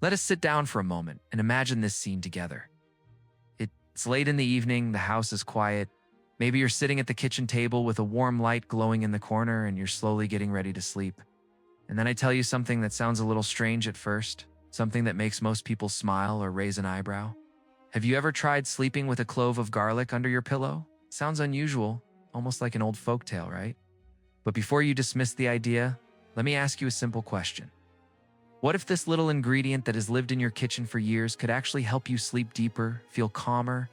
Let us sit down for a moment and imagine this scene together. It's late in the evening, the house is quiet. Maybe you're sitting at the kitchen table with a warm light glowing in the corner and you're slowly getting ready to sleep. And then I tell you something that sounds a little strange at first, something that makes most people smile or raise an eyebrow. Have you ever tried sleeping with a clove of garlic under your pillow? Sounds unusual, almost like an old folktale, right? But before you dismiss the idea, let me ask you a simple question. What if this little ingredient that has lived in your kitchen for years could actually help you sleep deeper, feel calmer,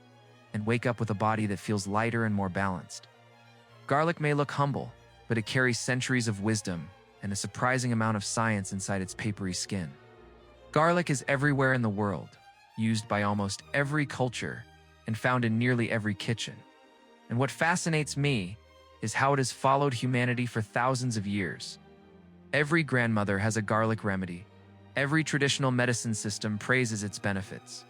and wake up with a body that feels lighter and more balanced? Garlic may look humble, but it carries centuries of wisdom and a surprising amount of science inside its papery skin. Garlic is everywhere in the world, used by almost every culture, and found in nearly every kitchen. And what fascinates me is how it has followed humanity for thousands of years. Every grandmother has a garlic remedy. Every traditional medicine system praises its benefits.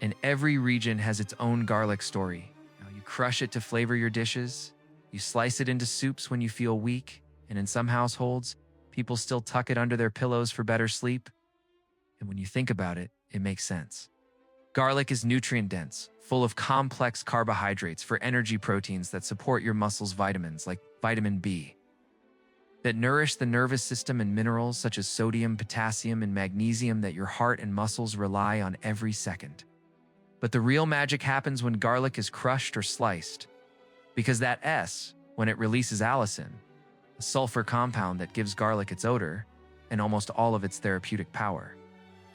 And every region has its own garlic story. Now, you crush it to flavor your dishes, you slice it into soups when you feel weak, and in some households, people still tuck it under their pillows for better sleep. And when you think about it, it makes sense. Garlic is nutrient-dense, full of complex carbohydrates for energy proteins that support your muscles' vitamins like vitamin B, that nourish the nervous system, and minerals such as sodium, potassium, and magnesium that your heart and muscles rely on every second. But the real magic happens when garlic is crushed or sliced, because that S, when it releases allicin, a sulfur compound that gives garlic its odor and almost all of its therapeutic power.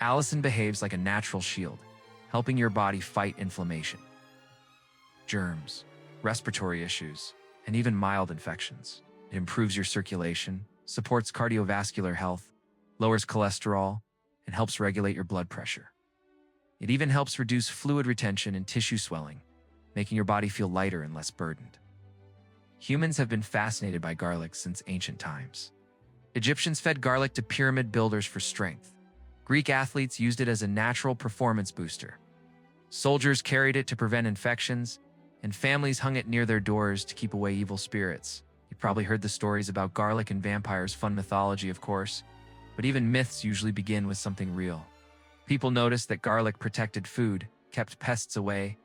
Allicin behaves like a natural shield, helping your body fight inflammation, germs, respiratory issues, and even mild infections. It improves your circulation, supports cardiovascular health, lowers cholesterol, and helps regulate your blood pressure. It even helps reduce fluid retention and tissue swelling, making your body feel lighter and less burdened. Humans have been fascinated by garlic since ancient times. Egyptians fed garlic to pyramid builders for strength. Greek athletes used it as a natural performance booster. Soldiers carried it to prevent infections, and families hung it near their doors to keep away evil spirits. You've probably heard the stories about garlic and vampires, fun mythology, of course, but even myths usually begin with something real. People noticed that garlic protected food, kept pests away,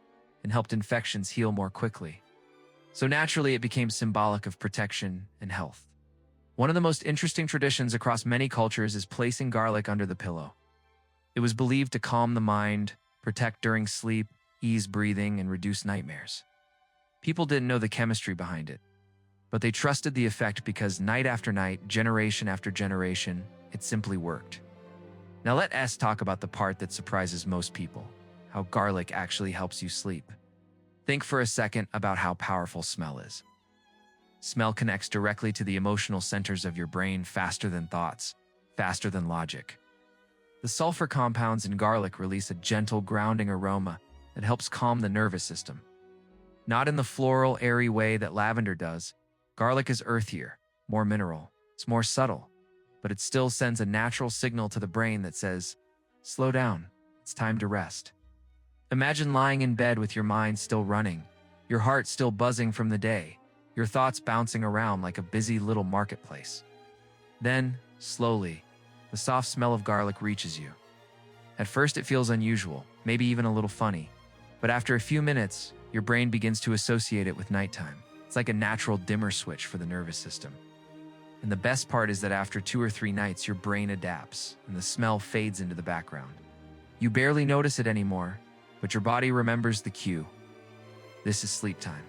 and helped infections heal more quickly. So naturally, it became symbolic of protection and health. One of the most interesting traditions across many cultures is placing garlic under the pillow. It was believed to calm the mind, protect during sleep, ease breathing, and reduce nightmares. People didn't know the chemistry behind it, but they trusted the effect because night after night, generation after generation, it simply worked. Now let us talk about the part that surprises most people, how garlic actually helps you sleep. Think for a second about how powerful smell is. Smell connects directly to the emotional centers of your brain faster than thoughts, faster than logic. The sulfur compounds in garlic release a gentle, grounding aroma that helps calm the nervous system. Not in the floral, airy way that lavender does. Garlic is earthier, more mineral. It's more subtle, but it still sends a natural signal to the brain that says, slow down, it's time to rest. Imagine lying in bed with your mind still running, your heart still buzzing from the day, your thoughts bouncing around like a busy little marketplace. Then, slowly, the soft smell of garlic reaches you. At first it feels unusual, maybe even a little funny, but after a few minutes, your brain begins to associate it with nighttime. It's like a natural dimmer switch for the nervous system. And the best part is that after 2 or 3 nights, your brain adapts and the smell fades into the background. You barely notice it anymore, but your body remembers the cue. This is sleep time.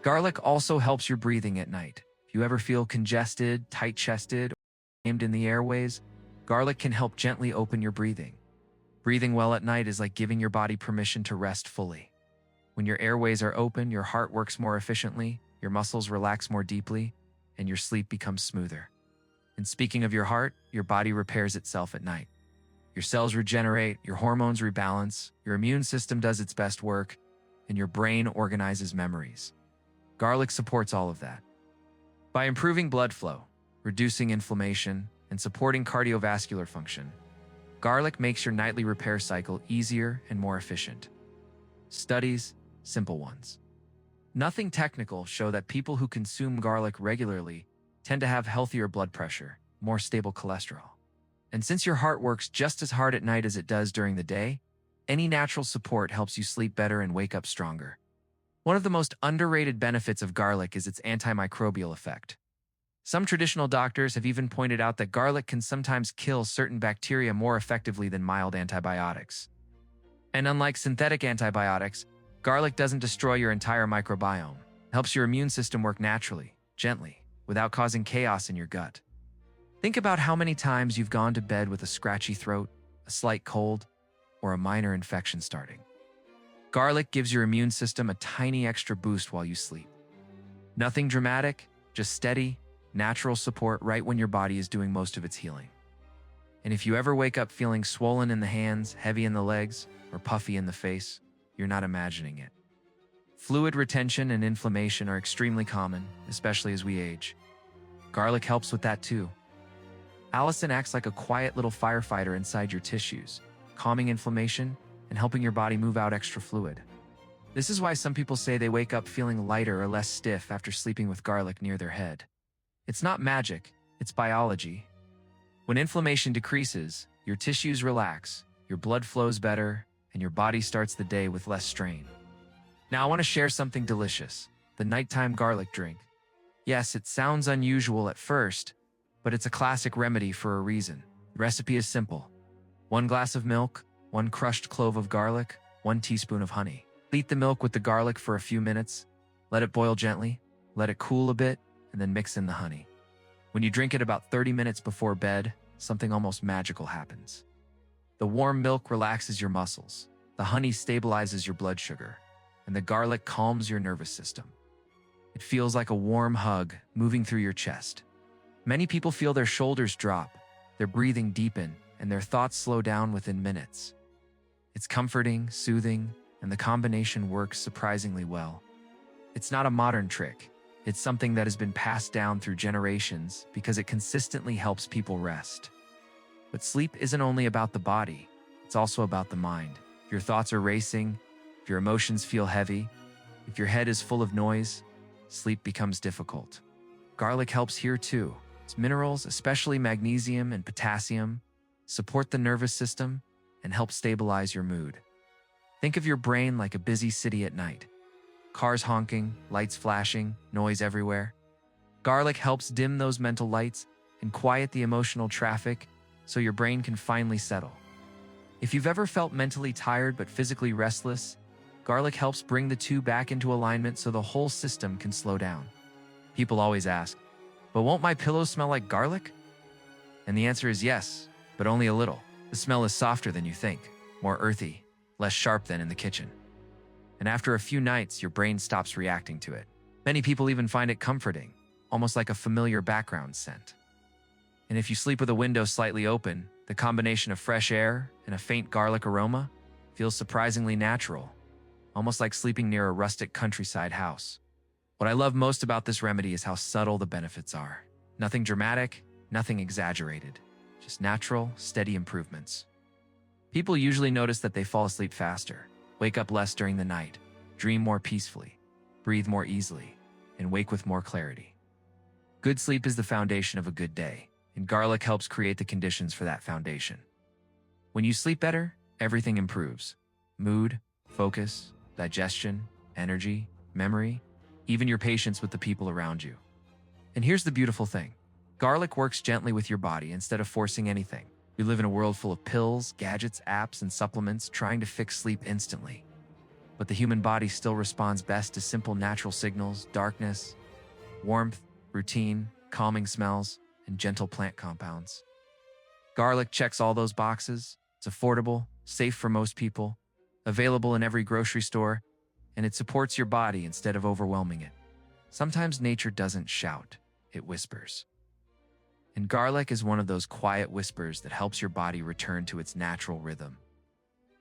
Garlic also helps your breathing at night. If you ever feel congested, tight-chested, or aimed in the airways, garlic can help gently open your breathing. Breathing well at night is like giving your body permission to rest fully. When your airways are open, your heart works more efficiently, your muscles relax more deeply, and your sleep becomes smoother. And speaking of your heart, your body repairs itself at night. Your cells regenerate, your hormones rebalance, your immune system does its best work, and your brain organizes memories. Garlic supports all of that. By improving blood flow, reducing inflammation, and supporting cardiovascular function, garlic makes your nightly repair cycle easier and more efficient. Studies, simple ones, nothing technical, show that people who consume garlic regularly tend to have healthier blood pressure, more stable cholesterol, And since your heart works just as hard at night as it does during the day, any natural support helps you sleep better and wake up stronger. One of the most underrated benefits of garlic is its antimicrobial effect. Some traditional doctors have even pointed out that garlic can sometimes kill certain bacteria more effectively than mild antibiotics. And unlike synthetic antibiotics, garlic doesn't destroy your entire microbiome. It helps your immune system work naturally, gently, without causing chaos in your gut. Think about how many times you've gone to bed with a scratchy throat, a slight cold, or a minor infection starting. Garlic gives your immune system a tiny extra boost while you sleep. Nothing dramatic, just steady, natural support right when your body is doing most of its healing. And if you ever wake up feeling swollen in the hands, heavy in the legs, or puffy in the face, you're not imagining it. Fluid retention and inflammation are extremely common, especially as we age. Garlic helps with that too. Allicin acts like a quiet little firefighter inside your tissues, calming inflammation and helping your body move out extra fluid. This is why some people say they wake up feeling lighter or less stiff after sleeping with garlic near their head. It's not magic, it's biology. When inflammation decreases, your tissues relax, your blood flows better, and your body starts the day with less strain. Now I want to share something delicious, the nighttime garlic drink. Yes, it sounds unusual at first, but it's a classic remedy for a reason. The recipe is simple. 1 glass of milk, 1 crushed clove of garlic, 1 teaspoon of honey. Heat the milk with the garlic for a few minutes, let it boil gently, let it cool a bit, and then mix in the honey. When you drink it about 30 minutes before bed, something almost magical happens. The warm milk relaxes your muscles, the honey stabilizes your blood sugar, and the garlic calms your nervous system. It feels like a warm hug moving through your chest. Many people feel their shoulders drop, their breathing deepen, and their thoughts slow down within minutes. It's comforting, soothing, and the combination works surprisingly well. It's not a modern trick. It's something that has been passed down through generations because it consistently helps people rest. But sleep isn't only about the body, it's also about the mind. If your thoughts are racing, if your emotions feel heavy, if your head is full of noise, sleep becomes difficult. Garlic helps here too. Its minerals, especially magnesium and potassium, support the nervous system and help stabilize your mood. Think of your brain like a busy city at night. Cars honking, lights flashing, noise everywhere. Garlic helps dim those mental lights and quiet the emotional traffic so your brain can finally settle. If you've ever felt mentally tired but physically restless, garlic helps bring the two back into alignment so the whole system can slow down. People always ask, but won't my pillows smell like garlic? And the answer is yes, but only a little. The smell is softer than you think, more earthy, less sharp than in the kitchen. And after a few nights, your brain stops reacting to it. Many people even find it comforting, almost like a familiar background scent. And if you sleep with a window slightly open, the combination of fresh air and a faint garlic aroma feels surprisingly natural, almost like sleeping near a rustic countryside house. What I love most about this remedy is how subtle the benefits are. Nothing dramatic, nothing exaggerated, just natural, steady improvements. People usually notice that they fall asleep faster, wake up less during the night, dream more peacefully, breathe more easily, and wake with more clarity. Good sleep is the foundation of a good day, and garlic helps create the conditions for that foundation. When you sleep better, everything improves. Mood, focus, digestion, energy, memory, even your patience with the people around you. And here's the beautiful thing. Garlic works gently with your body instead of forcing anything. We live in a world full of pills, gadgets, apps, and supplements trying to fix sleep instantly. But the human body still responds best to simple natural signals, darkness, warmth, routine, calming smells, and gentle plant compounds. Garlic checks all those boxes. It's affordable, safe for most people, available in every grocery store, and it supports your body instead of overwhelming it. Sometimes nature doesn't shout, it whispers. And garlic is one of those quiet whispers that helps your body return to its natural rhythm.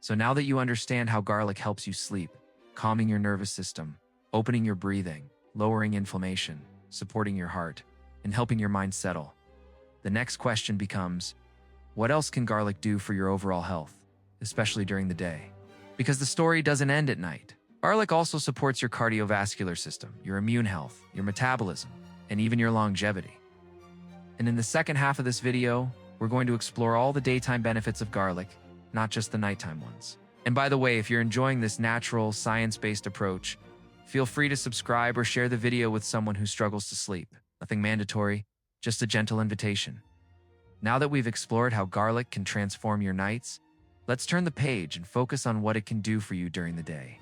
So now that you understand how garlic helps you sleep, calming your nervous system, opening your breathing, lowering inflammation, supporting your heart, and helping your mind settle, the next question becomes, what else can garlic do for your overall health, especially during the day? Because the story doesn't end at night. Garlic also supports your cardiovascular system, your immune health, your metabolism, and even your longevity. And in the second half of this video, we're going to explore all the daytime benefits of garlic, not just the nighttime ones. And by the way, if you're enjoying this natural, science-based approach, feel free to subscribe or share the video with someone who struggles to sleep. Nothing mandatory, just a gentle invitation. Now that we've explored how garlic can transform your nights, let's turn the page and focus on what it can do for you during the day.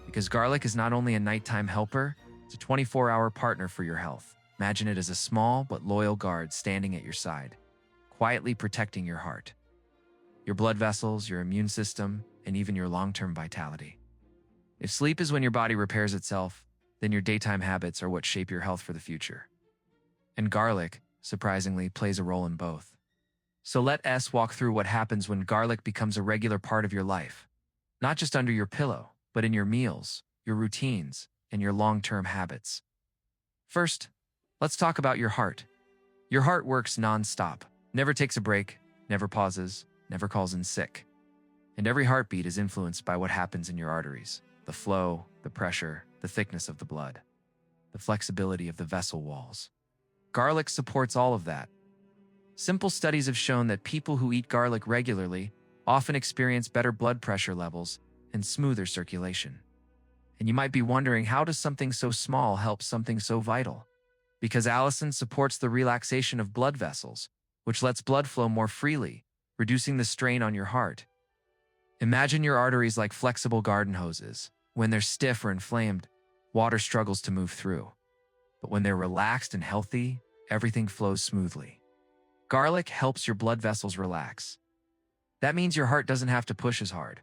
Because garlic is not only a nighttime helper, it's a 24-hour partner for your health. Imagine it as a small but loyal guard standing at your side, quietly protecting your heart, your blood vessels, your immune system, and even your long-term vitality. If sleep is when your body repairs itself, then your daytime habits are what shape your health for the future. And garlic, surprisingly, plays a role in both. So let us walk through what happens when garlic becomes a regular part of your life, not just under your pillow, but in your meals, your routines, and your long-term habits. First, let's talk about your heart. Your heart works non-stop, never takes a break, never pauses, never calls in sick. And every heartbeat is influenced by what happens in your arteries, the flow, the pressure, the thickness of the blood, the flexibility of the vessel walls. Garlic supports all of that. Simple studies have shown that people who eat garlic regularly often experience better blood pressure levels and smoother circulation. And you might be wondering, how does something so small help something so vital? Because allicin supports the relaxation of blood vessels, which lets blood flow more freely, reducing the strain on your heart. Imagine your arteries like flexible garden hoses. When they're stiff or inflamed, water struggles to move through. But when they're relaxed and healthy, everything flows smoothly. Garlic helps your blood vessels relax. That means your heart doesn't have to push as hard.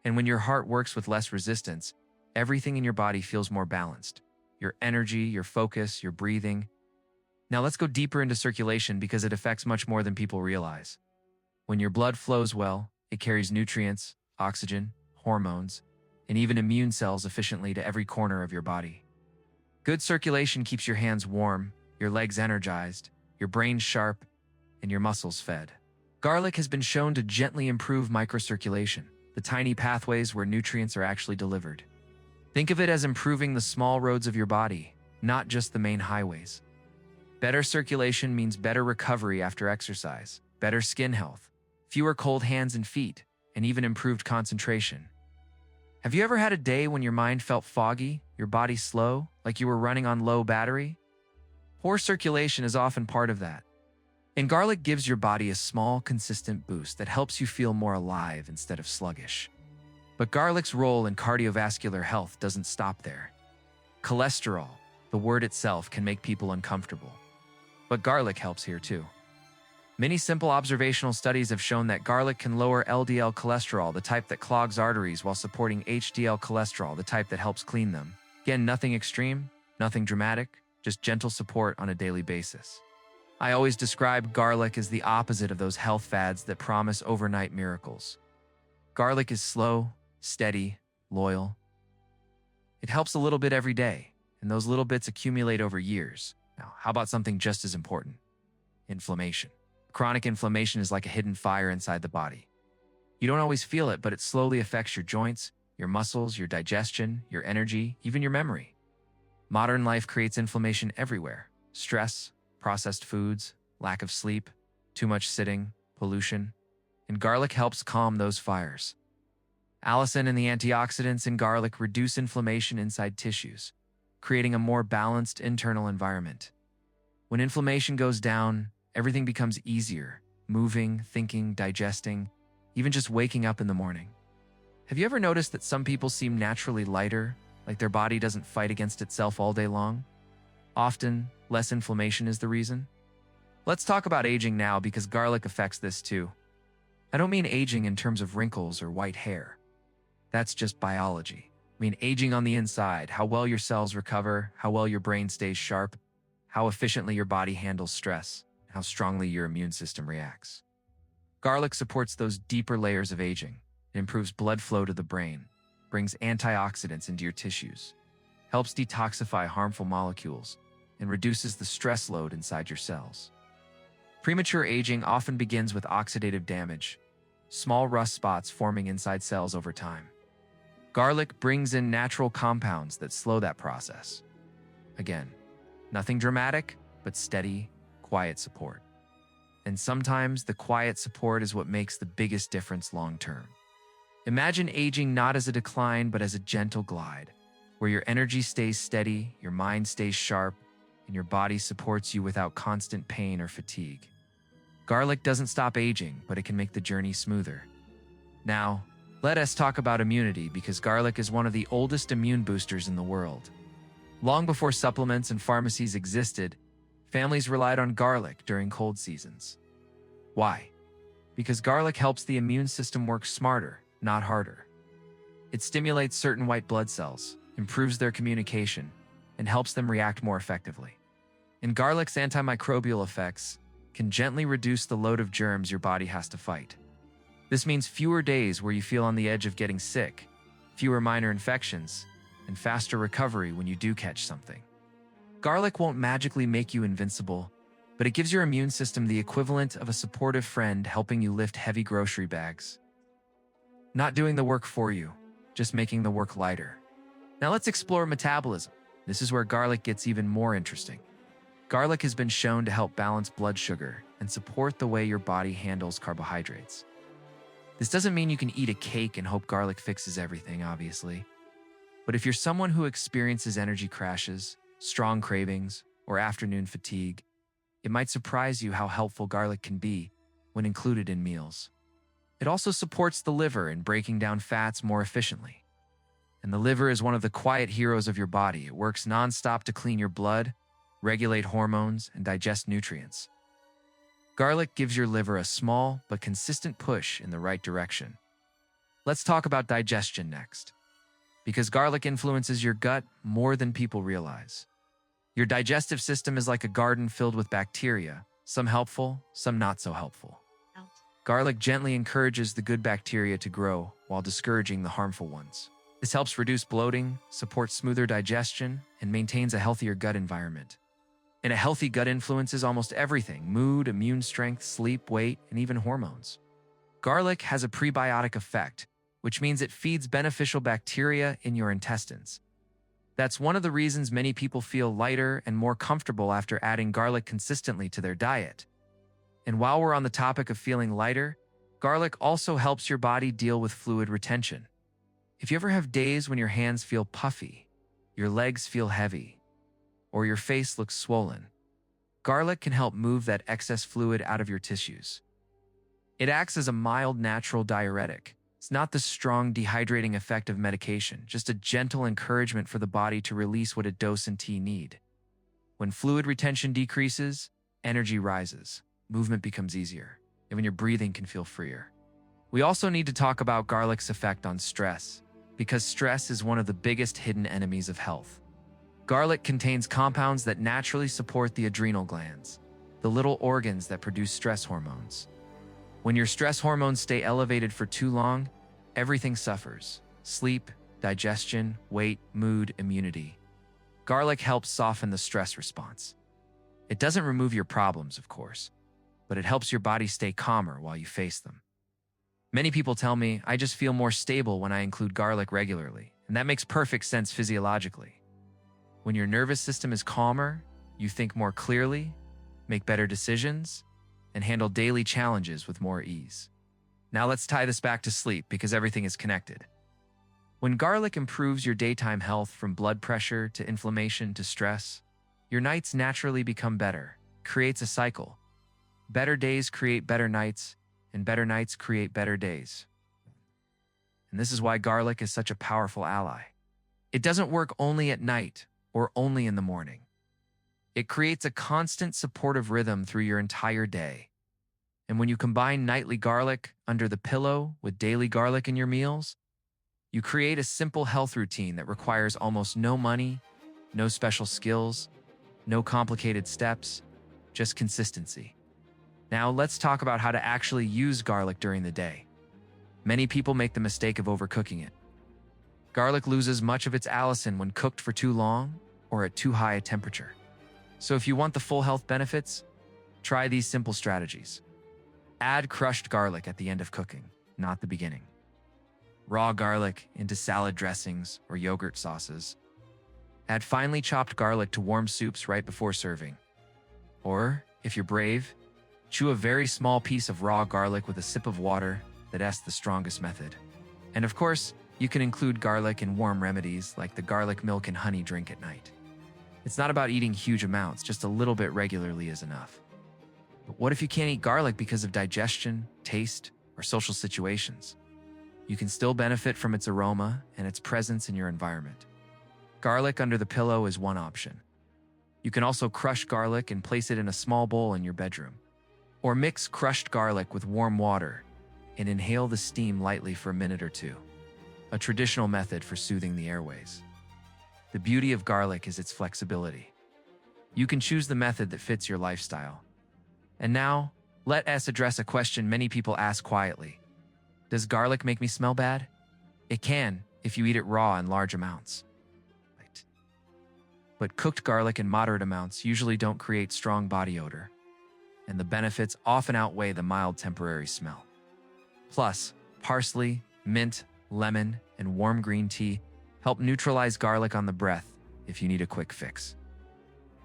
And when your heart works with less resistance, everything in your body feels more balanced. Your energy, your focus, your breathing. Now let's go deeper into circulation because it affects much more than people realize. When your blood flows well, it carries nutrients, oxygen, hormones, and even immune cells efficiently to every corner of your body. Good circulation keeps your hands warm, your legs energized, your brain sharp, and your muscles fed. Garlic has been shown to gently improve microcirculation, the tiny pathways where nutrients are actually delivered. Think of it as improving the small roads of your body, not just the main highways. Better circulation means better recovery after exercise, better skin health, fewer cold hands and feet, and even improved concentration. Have you ever had a day when your mind felt foggy, your body slow, like you were running on low battery? Poor circulation is often part of that. And garlic gives your body a small, consistent boost that helps you feel more alive instead of sluggish. But garlic's role in cardiovascular health doesn't stop there. Cholesterol, the word itself, can make people uncomfortable. But garlic helps here too. Many simple observational studies have shown that garlic can lower LDL cholesterol, the type that clogs arteries, while supporting HDL cholesterol, the type that helps clean them. Again, nothing extreme, nothing dramatic, just gentle support on a daily basis. I always describe garlic as the opposite of those health fads that promise overnight miracles. Garlic is slow, steady, loyal. It helps a little bit every day, and those little bits accumulate over years. Now, how about something just as important? Inflammation. Chronic inflammation is like a hidden fire inside the body. You don't always feel it, but it slowly affects your joints, your muscles, your digestion, your energy, even your memory. Modern life creates inflammation everywhere. Stress, processed foods, lack of sleep, too much sitting, pollution. And garlic helps calm those fires. Allicin and the antioxidants in garlic reduce inflammation inside tissues, creating a more balanced internal environment. When inflammation goes down, everything becomes easier, moving, thinking, digesting, even just waking up in the morning. Have you ever noticed that some people seem naturally lighter, like their body doesn't fight against itself all day long? Often, less inflammation is the reason. Let's talk about aging now because garlic affects this too. I don't mean aging in terms of wrinkles or white hair. That's just biology. I mean aging on the inside, how well your cells recover, how well your brain stays sharp, how efficiently your body handles stress, how strongly your immune system reacts. Garlic supports those deeper layers of aging. It improves blood flow to the brain, brings antioxidants into your tissues, helps detoxify harmful molecules, and reduces the stress load inside your cells. Premature aging often begins with oxidative damage, small rust spots forming inside cells over time. Garlic brings in natural compounds that slow that process. Again, nothing dramatic, but steady, quiet support. And sometimes the quiet support is what makes the biggest difference long term. Imagine aging not as a decline, but as a gentle glide, where your energy stays steady, your mind stays sharp, and your body supports you without constant pain or fatigue. Garlic doesn't stop aging, but it can make the journey smoother. Now, let us talk about immunity, because garlic is one of the oldest immune boosters in the world. Long before supplements and pharmacies existed, families relied on garlic during cold seasons. Why? Because garlic helps the immune system work smarter, not harder. It stimulates certain white blood cells, improves their communication, and helps them react more effectively. And garlic's antimicrobial effects can gently reduce the load of germs your body has to fight. This means fewer days where you feel on the edge of getting sick, fewer minor infections, and faster recovery when you do catch something. Garlic won't magically make you invincible, but it gives your immune system the equivalent of a supportive friend helping you lift heavy grocery bags. Not doing the work for you, just making the work lighter. Now let's explore metabolism. This is where garlic gets even more interesting. Garlic has been shown to help balance blood sugar and support the way your body handles carbohydrates. This doesn't mean you can eat a cake and hope garlic fixes everything, obviously. But if you're someone who experiences energy crashes, strong cravings, or afternoon fatigue, it might surprise you how helpful garlic can be when included in meals. It also supports the liver in breaking down fats more efficiently. And the liver is one of the quiet heroes of your body. It works nonstop to clean your blood, regulate hormones, and digest nutrients. Garlic gives your liver a small but consistent push in the right direction. Let's talk about digestion next, because garlic influences your gut more than people realize. Your digestive system is like a garden filled with bacteria, some helpful, some not so helpful. Garlic gently encourages the good bacteria to grow while discouraging the harmful ones. This helps reduce bloating, supports smoother digestion, and maintains a healthier gut environment. And a healthy gut influences almost everything: mood, immune strength, sleep, weight, and even hormones. Garlic has a prebiotic effect, which means it feeds beneficial bacteria in your intestines. That's one of the reasons many people feel lighter and more comfortable after adding garlic consistently to their diet. And while we're on the topic of feeling lighter, garlic also helps your body deal with fluid retention. If you ever have days when your hands feel puffy, your legs feel heavy, or your face looks swollen, garlic can help move that excess fluid out of your tissues. It acts as a mild natural diuretic. It's not the strong dehydrating effect of medication, just a gentle encouragement for the body to release what a dose and tea need. When fluid retention decreases, energy rises, movement becomes easier, even your breathing can feel freer. We also need to talk about garlic's effect on stress, because stress is one of the biggest hidden enemies of health. Garlic contains compounds that naturally support the adrenal glands, the little organs that produce stress hormones. When your stress hormones stay elevated for too long, everything suffers: sleep, digestion, weight, mood, immunity. Garlic helps soften the stress response. It doesn't remove your problems, of course, but it helps your body stay calmer while you face them. Many people tell me, I just feel more stable when I include garlic regularly, and that makes perfect sense physiologically. When your nervous system is calmer, you think more clearly, make better decisions, and handle daily challenges with more ease. Now let's tie this back to sleep, because everything is connected. When garlic improves your daytime health, from blood pressure to inflammation to stress, your nights naturally become better. Creates a cycle. Better days create better nights, and better nights create better days. And this is why garlic is such a powerful ally. It doesn't work only at night or only in the morning. It creates a constant supportive rhythm through your entire day. And when you combine nightly garlic under the pillow with daily garlic in your meals, you create a simple health routine that requires almost no money, no special skills, no complicated steps, just consistency. Now let's talk about how to actually use garlic during the day. Many people make the mistake of overcooking it. Garlic loses much of its allicin when cooked for too long or at too high a temperature. So if you want the full health benefits, try these simple strategies. Add crushed garlic at the end of cooking, not the beginning. Raw garlic into salad dressings or yogurt sauces. Add finely chopped garlic to warm soups right before serving. Or, if you're brave, Chew a very small piece of raw garlic with a sip of water. That's the strongest method. And of course, you can include garlic in warm remedies like the garlic milk and honey drink at night. It's not about eating huge amounts, just a little bit regularly is enough. But what if you can't eat garlic because of digestion, taste, or social situations? You can still benefit from its aroma and its presence in your environment. Garlic under the pillow is one option. You can also crush garlic and place it in a small bowl in your bedroom. Or mix crushed garlic with warm water and inhale the steam lightly for a minute or two. A traditional method for soothing the airways. The beauty of garlic is its flexibility. You can choose the method that fits your lifestyle. And now, let us address a question many people ask quietly. Does garlic make me smell bad? It can, if you eat it raw in large amounts. Right. But cooked garlic in moderate amounts usually don't create strong body odor, and the benefits often outweigh the mild temporary smell. Plus, parsley, mint, lemon, and warm green tea help neutralize garlic on the breath if you need a quick fix.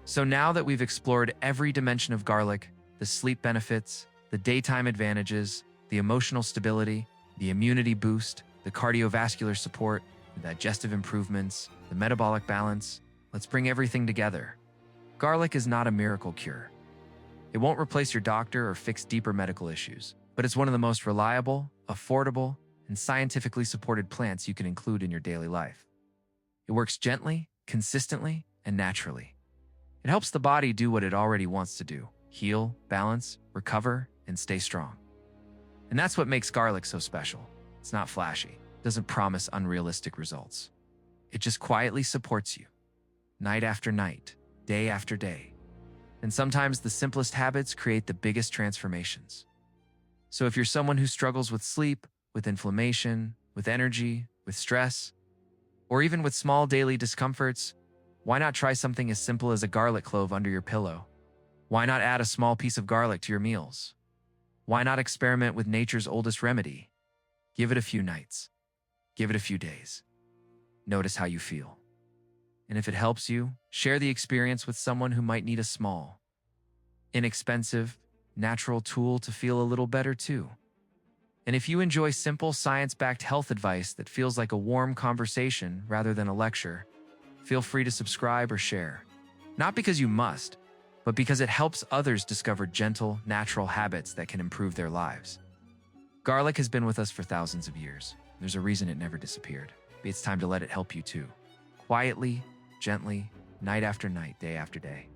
So now that we've explored every dimension of garlic, the sleep benefits, the daytime advantages, the emotional stability, the immunity boost, the cardiovascular support, the digestive improvements, the metabolic balance, let's bring everything together. Garlic is not a miracle cure. It won't replace your doctor or fix deeper medical issues, but it's one of the most reliable, affordable, and scientifically supported plants you can include in your daily life. It works gently, consistently, and naturally. It helps the body do what it already wants to do: heal, balance, recover, and stay strong. And that's what makes garlic so special. It's not flashy, doesn't promise unrealistic results. It just quietly supports you, night after night, day after day. And sometimes the simplest habits create the biggest transformations. So if you're someone who struggles with sleep, with inflammation, with energy, with stress, or even with small daily discomforts, why not try something as simple as a garlic clove under your pillow? Why not add a small piece of garlic to your meals? Why not experiment with nature's oldest remedy? Give it a few nights. Give it a few days. Notice how you feel. And if it helps you, share the experience with someone who might need a small, inexpensive, natural tool to feel a little better too. And if you enjoy simple, science-backed health advice that feels like a warm conversation rather than a lecture, feel free to subscribe or share. Not because you must, but because it helps others discover gentle, natural habits that can improve their lives. Garlic has been with us for thousands of years. There's a reason it never disappeared. It's time to let it help you too. Quietly, gently, night after night, day after day.